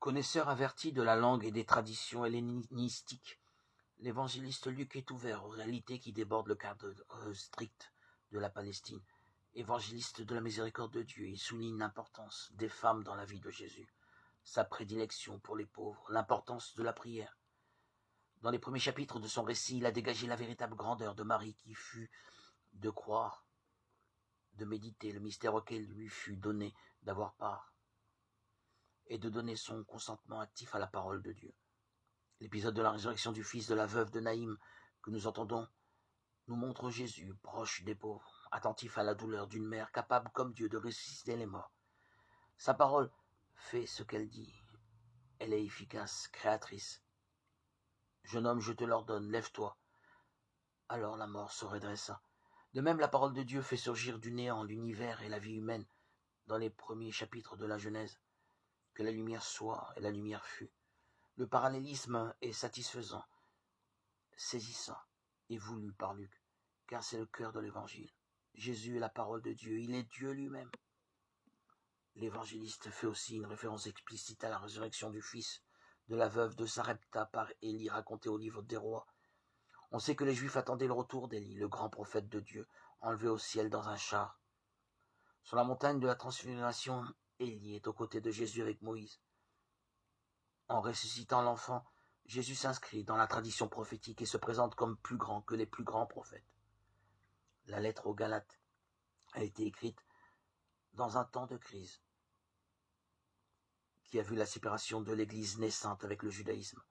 Connaisseur averti de la langue et des traditions hellénistiques, l'évangéliste Luc est ouvert aux réalités qui débordent le cadre strict de la Palestine. Évangéliste de la miséricorde de Dieu, il souligne l'importance des femmes dans la vie de Jésus, sa prédilection pour les pauvres, l'importance de la prière. Dans les premiers chapitres de son récit, il a dégagé la véritable grandeur de Marie qui fut de croire, de méditer le mystère auquel lui fut donné d'avoir part et de donner son consentement actif à la parole de Dieu. L'épisode de la résurrection du fils de la veuve de Naïm que nous entendons nous montre Jésus proche des pauvres, attentif à la douleur d'une mère capable comme Dieu de ressusciter les morts. Sa parole fait ce qu'elle dit. Elle est efficace, créatrice. Jeune homme, je te l'ordonne, lève-toi. Alors la mort se redressa. De même, la parole de Dieu fait surgir du néant l'univers et la vie humaine dans les premiers chapitres de la Genèse. Que la lumière soit et la lumière fut. Le parallélisme est satisfaisant, saisissant et voulu par Luc, car c'est le cœur de l'évangile. Jésus est la parole de Dieu, il est Dieu lui-même. L'évangéliste fait aussi une référence explicite à la résurrection du fils de la veuve de Sarepta par Élie racontée au livre des rois. On sait que les Juifs attendaient le retour d'Élie, le grand prophète de Dieu, enlevé au ciel dans un char. Sur la montagne de la transfiguration, Élie est aux côtés de Jésus avec Moïse. En ressuscitant l'enfant, Jésus s'inscrit dans la tradition prophétique et se présente comme plus grand que les plus grands prophètes. La lettre aux Galates a été écrite dans un temps de crise qui a vu la séparation de l'Église naissante avec le judaïsme.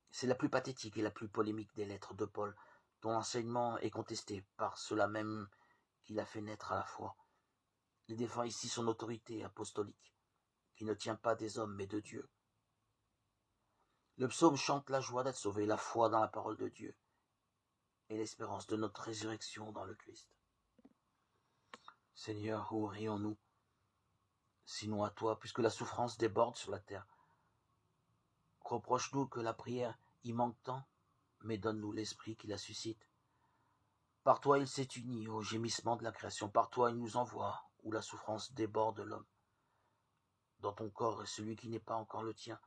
C'est la plus pathétique et la plus polémique des lettres de Paul, dont l'enseignement est contesté par ceux-là même qui l'a fait naître à la foi. Il défend ici son autorité apostolique, qui ne tient pas des hommes mais de Dieu. Le psaume chante la joie d'être sauvé, la foi dans la parole de Dieu et l'espérance de notre résurrection dans le Christ. Seigneur, où irions-nous sinon à toi, puisque la souffrance déborde sur la terre? Reproche-nous que la prière y manque tant, mais donne-nous l'esprit qui la suscite. Par toi il s'est uni au gémissement de la création, par toi il nous envoie où la souffrance déborde l'homme. Dans ton corps est celui qui n'est pas encore le tien,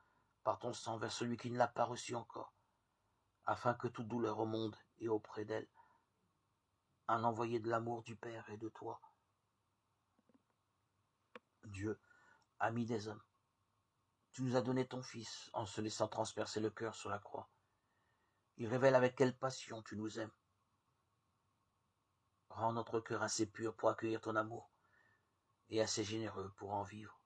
par ton sang vers celui qui ne l'a pas reçu encore, afin que toute douleur au monde et auprès d'elle, un envoyé de l'amour du Père et de toi. Dieu, ami des hommes, tu nous as donné ton Fils en se laissant transpercer le cœur sur la croix. Il révèle avec quelle passion tu nous aimes. Rends notre cœur assez pur pour accueillir ton amour et assez généreux pour en vivre.